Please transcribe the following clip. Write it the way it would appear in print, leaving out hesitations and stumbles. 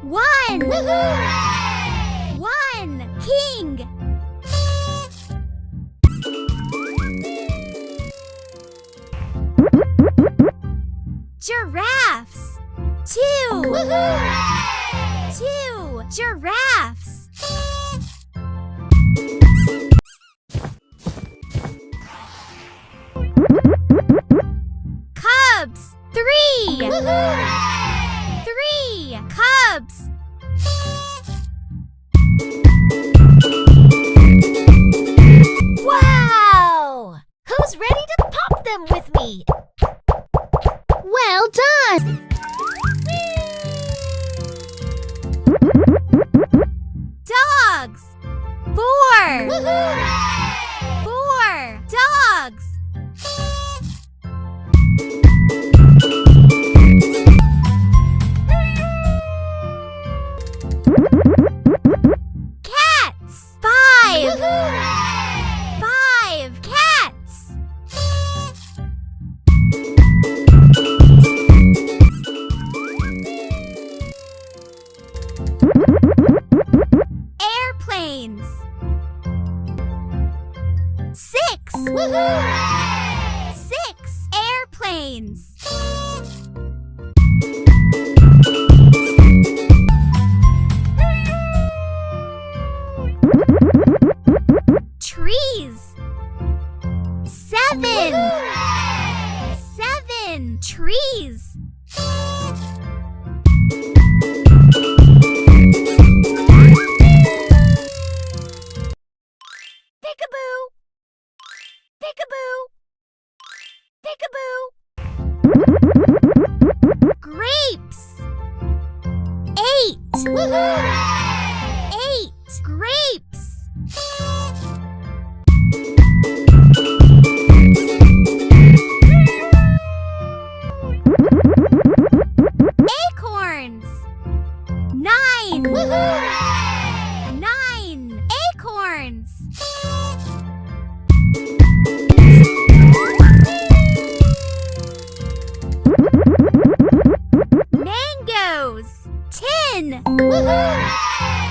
One! Woohoo! One! King! Giraffes! Two! Woohoo! Two! Giraffes! Cubs! Three! Woohoo! Three! Cubs! Wow! Who's ready to pop them with me? Well done! Dogs! Four! Woohoo! Four! Dogs! Cats! Five! Woohoo! Five! Cats! Airplanes! Six! Woohoo! Six airplanes! Trees! Seven! Woohoo! Seven trees! Peekaboo! Peekaboo! Peekaboo! Grapes! Eight! Woohoo! Eight grapes! Acorns! Nine! Woohoo! Nine acorns! Mangoes! 10! Woohoo!